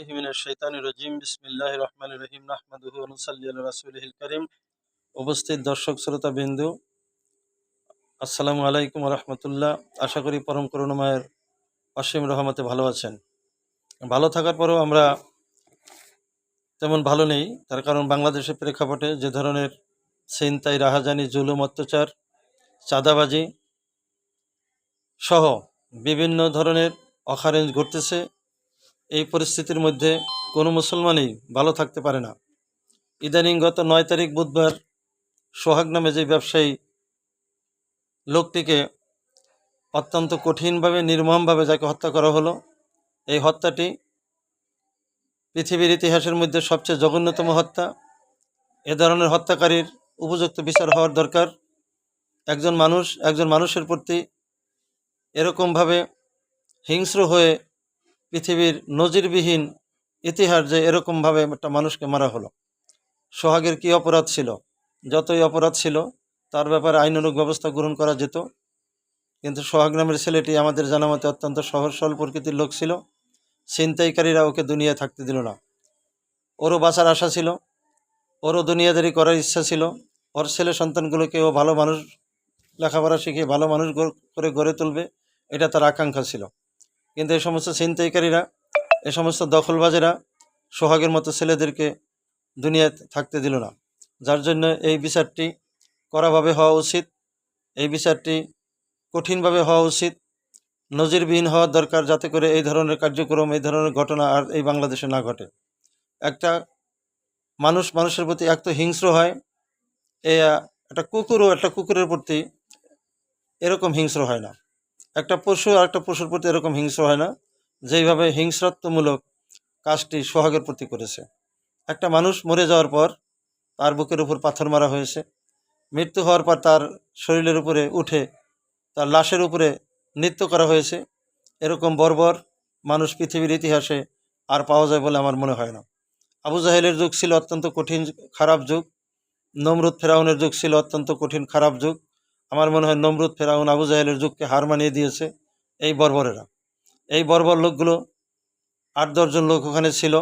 মিনাশ শাইতানির রাজিম বিসমিল্লাহির রহমানির রহিম নাহমাদুহু ওয়া নুসাল্লি আলা রাসূলিহিল কারীম। উপস্থিত দর্শক শ্রোতা বিন্দু, আসসালামু আলাইকুম ওয়া রাহমাতুল্লাহ। আশা করি পরম করুণাময়ের অসীম রহমতে ভালো আছেন। ভালো থাকার পরেও আমরা তেমন ভালো নেই, তার কারণ বাংলাদেশের প্রেক্ষাপটে যে ধরনের ছিনতাই, রাহাজানি, জুলুম, অত্যাচার, চাঁদাবাজি সহ বিভিন্ন ধরনের অকারেন্স ঘটতেছে। এই পরিস্থিতির মধ্যে কোনো মুসলমানই ভালো থাকতে পারে না। ইদানিং গত 9 তারিখ বুধবার সোহাগ নামে যে ব্যবসায়ী লোকটিকে অত্যন্ত কঠিনভাবে, নির্মমভাবে যাকে হত্যা করা হলো, এই হত্যাটি পৃথিবীর ইতিহাসের মধ্যে সবচেয়ে জঘন্যতম হত্যা। এ ধরনের হত্যাকারীর উপযুক্ত বিচার হওয়ার দরকার। একজন মানুষের প্রতি এরকমভাবে হিংস্র হয়ে পৃথিবীর নজিরবিহীন ইতিহাস যে এরকমভাবে একটা মানুষকে মারা হলো। সোহাগের কি অপরাধ ছিল? যতই অপরাধ ছিল তার ব্যাপারে আইনানুগ ব্যবস্থা গ্রহণ করা যেত, কিন্তু সোহাগ নামের ছেলেটি আমাদের জানা মতে অত্যন্ত সহজ সরল প্রকৃতির লোক ছিল। ছিনতাইকারীরা ওকে দুনিয়ায় থাকতে দিল না। ওরও বাঁচার আশা ছিল, ওরও দুনিয়াদারি করার ইচ্ছা ছিল, ওর ছেলে সন্তানগুলোকে ও ভালো মানুষ, লেখাপড়া শিখিয়ে ভালো মানুষ করে গড়ে তুলবে, এটা তার আকাঙ্ক্ষা ছিল। কিন্তু এই সমস্ত ছিনতাইকারীরা, এই সমস্ত দখলবাজেরা সোহাগের মতো ছেলেদেরকে দুনিয়ায় থাকতে দিল না। যার জন্য এই বিচারটি কড়াভাবে হওয়া উচিত, এই বিচারটি কঠিনভাবে হওয়া উচিত, নজিরবিহীন হওয়ার দরকার, যাতে করে এই ধরনের কার্যক্রম, এই ধরনের ঘটনা আর এই বাংলাদেশে না ঘটে। একটা মানুষের প্রতি এত হিংস্র হয়, একটা কুকুরের প্রতি এরকম হিংস্র হয় না। একটা পশু আর একটা পশুর প্রতি এরকম হিংস্র হয় না, যেইভাবে হিংস্রত্বমূলক কাজটি সোহাগের প্রতি করেছে। একটা মানুষ মরে যাওয়ার পর তার বুকের উপর পাথর মারা হয়েছে, মৃত্যু হওয়ার পর তার শরীরের উপরে উঠে তার লাশের উপরে নৃত্য করা হয়েছে। এরকম বর্বর মানুষ পৃথিবীর ইতিহাসে আর পাওয়া যায় বলে আমার মনে হয় না। আবু জাহেলের যুগ ছিল অত্যন্ত কঠিন খারাপ যুগ, নমরুদ ফেরাউনের যুগ ছিল অত্যন্ত কঠিন খারাপ যুগ। আমার মনে হয় নমরুদ ফেরাউন আবু জাহেলের যুগকে হার মানিয়ে দিয়েছে এই বর্বরেরা। এই বর্বর লোকগুলো 8-10 জন লোক ওখানে ছিল।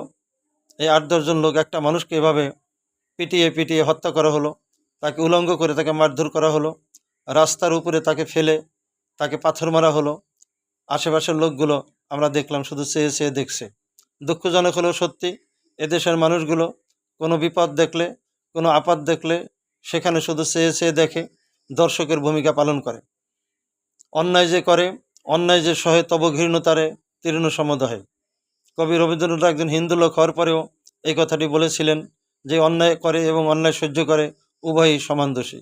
এই 8-10 জন লোক একটা মানুষকে এভাবে পিটিয়ে হত্যা করা হলো, তাকে উলঙ্গ করে তাকে মারধর করা হলো, রাস্তার উপরে তাকে ফেলে তাকে পাথর মারা হলো। আশেপাশের লোকগুলো আমরা দেখলাম শুধু চেয়ে চেয়ে দেখছে। দুঃখজনক হলেও সত্যি, এদেশের মানুষগুলো কোনো বিপদ দেখলে, কোনো আপদ দেখলে সেখানে শুধু চেয়ে চেয়ে দেখে, দর্শকের ভূমিকা পালন করে। অন্যায় যে করে, অন্যায় যে সহে তব ঘৃণতারে তীর্ণ সমদহে। কবি রবীন্দ্রনাথ একজন হিন্দু লোক হওয়ার পরেও এই কথাটি বলেছিলেন যে অন্যায় করে এবং অন্যায় সহ্য করে উভয়ই সমান দোষী।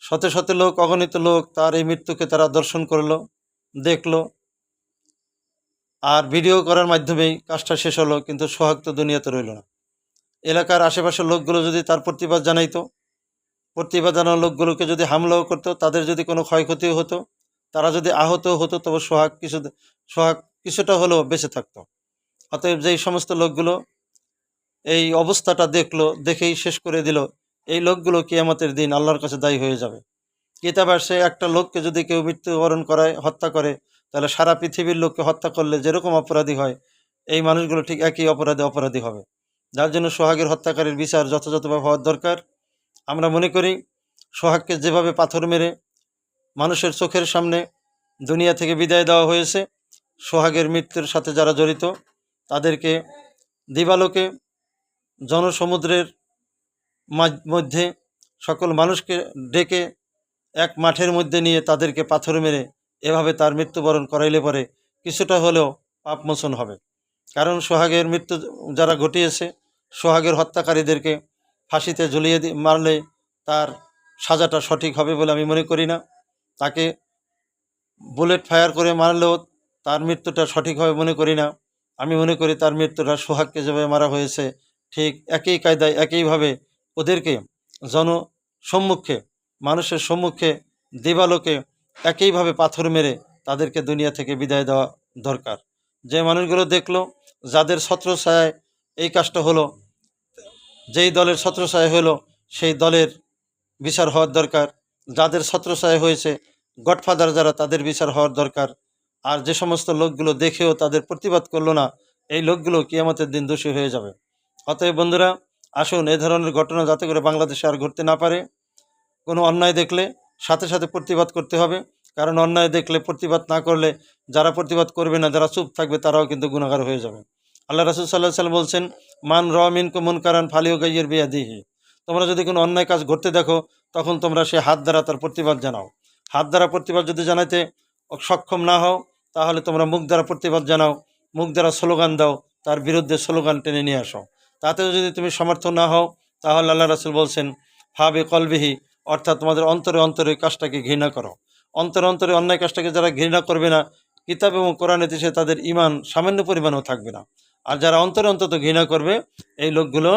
শত শত লোক, অগণিত লোক তার এই মৃত্যুকে তারা দর্শন করলো, দেখলো, আর ভিডিও করার মাধ্যমেই কাজটা শেষ হলো, কিন্তু সোহাগ তো দুনিয়াতে রইল না। এলাকার আশেপাশের লোকগুলো যদি তার প্রতিবাদ জানাইতো, প্রতিবাদ জানানো লোকগুলোকে যদি হামলাও করতো, তাদের যদি কোনো ক্ষয়ক্ষতিও হতো, তারা যদি আহতও হতো, তবে সোহাগ কিছুটা হলেও বেঁচে থাকতো। অতএব যেই সমস্ত লোকগুলো এই অবস্থাটা দেখলো, দেখেই শেষ করে দিল, এই লোকগুলো কিয়ামতের দিন আল্লাহর কাছে দায়ী হয়ে যাবে। কিতাবে আসে, একটা লোককে যদি কেউ মৃত্যুবরণ করায়, হত্যা করে, তাহলে সারা পৃথিবীর লোককে হত্যা করলে যেরকম অপরাধী হয়, এই মানুষগুলো ঠিক একই অপরাধী হবে। যার জন্য সোহাগের হত্যাকারীর বিচার যথাযথভাবে হওয়ার দরকার। আমরা মনে করি সোহাগকে যেভাবে পাথর মেরে মানুষের চোখের সামনে দুনিয়া থেকে বিদায় দেওয়া হয়েছে, সোহাগের মৃত্যুর সাথে যারা জড়িত তাদেরকে দিবালোকে জনসমুদ্রের মধ্যে সকল মানুষকে ডেকে এক মাঠের মধ্যে নিয়ে তাদেরকে পাথর মেরে এভাবে তার মৃত্যুবরণ করাইলে পরে কিছুটা হলেও পাপমোচন হবে। কারণ সোহাগের মৃত্যু যারা ঘটিয়েছে, সোহাগের হত্যাকারীদেরকে ফাঁসিতে ঝুলিয়ে মারলে তার সাজাটা সঠিক হবে বলে আমি মনে করি না। তাকে বুলেট ফায়ার করে মারলেও তার মৃত্যুটা সঠিক হবে মনে করি না। আমি মনে করি তার মৃত্যুটা সোহাগকে যেভাবে মারা হয়েছে ঠিক একই কায়দায়, একইভাবে ওদেরকে জনসম্মুখে, মানুষের সম্মুখে, দিবালোকে একইভাবে পাথর মেরে তাদেরকে দুনিয়া থেকে বিদায় দেওয়া দরকার। যে মানুষগুলো দেখলো, যাদের ছত্রছায়ায় এই কাজটা হলো, যেই দলের ছত্রছায়া হলো সেই দলের বিচার হওয়ার দরকার। যাদের ছত্রছায়া হয়েছে, গডফাদার যারা, তাদের বিচার হওয়ার দরকার। আর যে সমস্ত লোকগুলো দেখেও তাদের প্রতিবাদ করলো না, এই লোকগুলো কিয়ামতের দিন দোষী হয়ে যাবে। অতএব বন্ধুরা, আসুন এ ধরনের ঘটনা যাতে করে বাংলাদেশে আর ঘটতে না পারে। কোনো অন্যায় দেখলে সাথে সাথে প্রতিবাদ করতে হবে, কারণ অন্যায় দেখলে প্রতিবাদ না করলে যারা প্রতিবাদ করবে না, যারা চুপ থাকবে, তারাও কিন্তু গুনাহগার হয়ে যাবে। আল্লাহ রাসূল সাল্লাল্লাহু আলাইহি ওয়াসাল্লাম বলছেন, মান রা মিনকুম মুনকারান ফালিয়ুগাইয়ির বিয়াদিহি। তোমরা যদি কোনো অন্যায় কাজ ঘটতে দেখো, তখন তোমরা সে হাত দ্বারা তার প্রতিবাদ জানাও। হাত দ্বারা প্রতিবাদ যদি জানাতে সক্ষম না হও, তাহলে তোমরা মুখ দ্বারা প্রতিবাদ জানাও, মুখ দ্বারা স্লোগান দাও, তার বিরুদ্ধে স্লোগান টেনে নিয়ে আসো। তাতেও যদি তুমি সমর্থ না হও, তাহলে আল্লাহ রাসূল বলছেন, ফাবি কলবিহি, অর্থাৎ তোমাদের অন্তরে অন্তরে কাজটাকে ঘৃণা করো। অন্তরে অন্তরে অন্যায় কাজটাকে যারা ঘৃণা করবে না, কিতাব এবং কোরআনে সে তাদের ঈমান সামান্য পরিমাণও থাকবে না। আর যারা অন্তরে অন্তত ঘৃণা করবে, এই লোকগুলো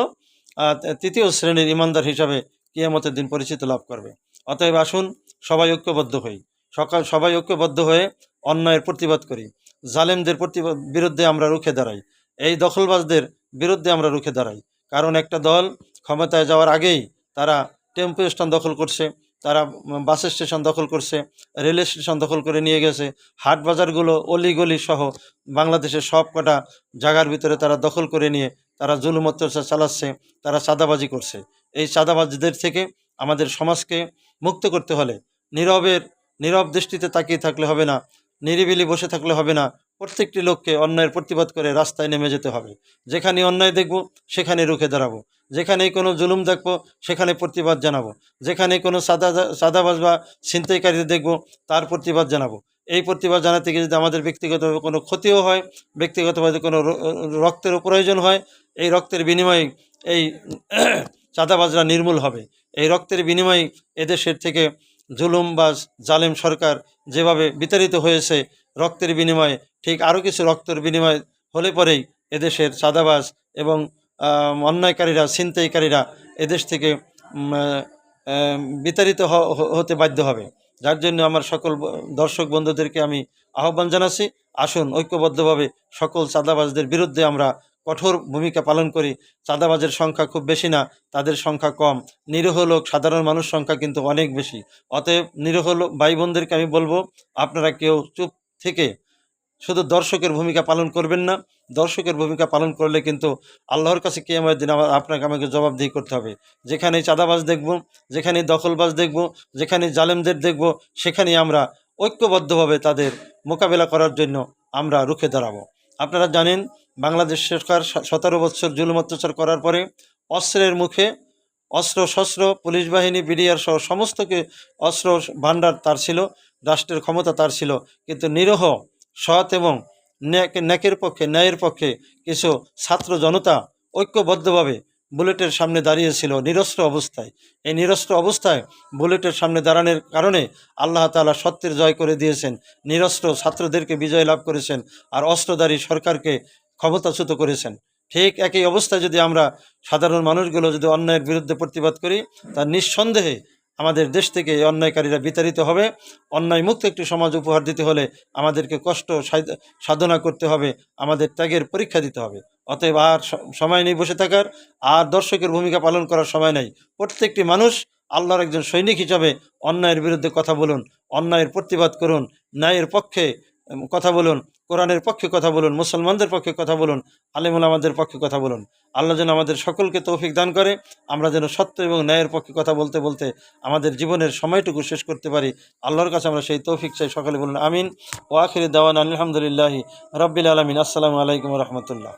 তৃতীয় শ্রেণীর ঈমানদার হিসাবে কিয়ামতের দিন পরিচিতি লাভ করবে। অতএব আসুন সবাই ঐক্যবদ্ধ হই, সবাই ঐক্যবদ্ধ হয়ে অন্যায়ের প্রতিবাদ করি, জালেমদের বিরুদ্ধে আমরা রুখে দাঁড়াই, এই দখলবাজদের বিরুদ্ধে আমরা রুখে দাঁড়াই। কারণ একটা দল ক্ষমতায় যাওয়ার আগেই তারা টেম্পো স্ট্যান্ড দখল করছে, তারা বাস স্টেশন দখল করছে, রেল স্টেশন দখল করে নিয়ে গেছে, হাট বাজারগুলো অলিগলি সহ বাংলাদেশের সব কটা জায়গার ভিতরে তারা দখল করে নিয়ে তারা জুলুম অত্যাচার চালাচ্ছে, তারা চাঁদাবাজি করছে। এই চাঁদাবাজদের থেকে আমাদের সমাজকে মুক্ত করতে হলে নীরব দৃষ্টিতে তাকিয়ে থাকলে হবে না, নিরিবিলি বসে থাকলে হবে না। প্রত্যেকটি লোককে অন্যায়ের প্রতিবাদ করে রাস্তায় নেমে যেতে হবে। যেখানে অন্যায় দেখব সেখানে রুখে দাঁড়াবো, যেখানেই কোনো জুলুম দেখব সেখানে প্রতিবাদ জানাবো, যেখানে কোনো সাদাবাজ বা ছিনতাইকারীদের দেখব তার প্রতিবাদ জানাবো। এই প্রতিবাদ জানাতে গিয়ে যদি আমাদের ব্যক্তিগতভাবে কোনো ক্ষতিও হয়, ব্যক্তিগতভাবে কোনো রক্তেরও প্রয়োজন হয়, এই রক্তের বিনিময়ে এই চাঁদাবাজরা নির্মূল হবে। এই রক্তের বিনিময়ে এদেশের থেকে জুলুমবাজ জালেম সরকার যেভাবে বিতাড়িত হয়েছে রক্তের বিনিময়ে, ঠিক আরও কিছু রক্তের বিনিময় হলে পরেই এদেশের চাঁদাবাজ এবং অন্যায়কারীরা, ছিনতাইকারীরা এদেশ থেকে বিতাড়িত হতে বাধ্য হবে। যার জন্য আমার সকল দর্শক বন্ধুদেরকে আমি আহ্বান জানাচ্ছি, আসুন ঐক্যবদ্ধভাবে সকল চাঁদাবাজদের বিরুদ্ধে আমরা কঠোর ভূমিকা পালন করি। চাঁদাবাজের সংখ্যা খুব বেশি না, তাদের সংখ্যা কম। নিরীহ লোক, সাধারণ মানুষ সংখ্যা কিন্তু অনেক বেশি। অতএব নিরীহ লোক ভাই বোনদেরকে আমি বলবো, আপনারা কেউ চুপ থেকে শুধু দর্শকের ভূমিকা পালন করবেন না। দর্শকের ভূমিকা পালন করলে কিন্তু আল্লাহর কাছে কিয়ামতের দিন আপনাকে আমাকে জবাবদিহি করতে হবে। যেখানে চাঁদাবাজ দেখব, যেখানে দখলবাজ দেখব, যেখানে জালেমদের দেখব, সেখানেই আমরা ঐক্যবদ্ধভাবে তাদের মোকাবেলা করার জন্য আমরা রুখে দাঁড়াবো। আপনারা জানেন, বাংলাদেশ সরকার 17 বছর জুলুম অত্যাচার করার পরে অস্ত্রের মুখে অস্ত্র শস্ত্র, পুলিশ বাহিনী, বিডিআর সহ সমস্তকে অস্ত্র ভাণ্ডার তার ছিল, রাষ্ট্রের ক্ষমতা তার ছিল, কিন্তু নিরীহ সৎ এবং ন্যাকের পক্ষে, ন্যায়ের পক্ষে কিছু ছাত্র জনতা ঐক্যবদ্ধভাবে বুলেটের সামনে দাঁড়িয়েছিল নিরস্ত্র অবস্থায়। এই নিরস্ত্র অবস্থায় বুলেটের সামনে দাঁড়ানোর কারণে আল্লাহ তাআলা সত্যের জয় করে দিয়েছেন, নিরস্ত্র ছাত্রদেরকে বিজয় লাভ করেছেন, আর অস্ত্রধারী সরকারকে ক্ষমতাচ্যুত করেছেন। ঠিক একই অবস্থায় যদি আমরা সাধারণ মানুষগুলো যদি অন্যায়ের বিরুদ্ধে প্রতিবাদ করি, তার নিঃসন্দেহে আমাদের দেশ থেকে এই অন্যায়কারীরা বিতাড়িত হবে। অন্যায় মুক্ত একটি সমাজ উপহার দিতে হলে আমাদেরকে কষ্ট সাধনা করতে হবে, আমাদের ত্যাগের পরীক্ষা দিতে হবে। অতএব আর সময় নেই বসে থাকার, আর দর্শকের ভূমিকা পালন করার সময় নেই। প্রত্যেকটি মানুষ আল্লাহর একজন সৈনিক হিসাবে অন্যায়ের বিরুদ্ধে কথা বলুন, অন্যায়ের প্রতিবাদ করুন, ন্যায়ের পক্ষে কথা বলুন, কোরআনের পক্ষে কথা বলুন, মুসলমানদের পক্ষে কথা বলুন, আলেম ওলামাদের পক্ষে কথা বলুন। আল্লাহ যেন আমাদের সকলকে তৌফিক দান করে, আমরা যেন সত্য এবং ন্যায়ের পক্ষে কথা বলতে বলতে আমাদের জীবনের সময়টুকু শেষ করতে পারি। আল্লাহর কাছে আমরা সেই তৌফিক চাই। সকলে বলুন আমিন। ও আখিরি দাওয়ানা আলহামদুলিল্লাহি রাব্বিল আলামিন। আসসালামু আলাইকুম ওয়া রাহমাতুল্লাহ।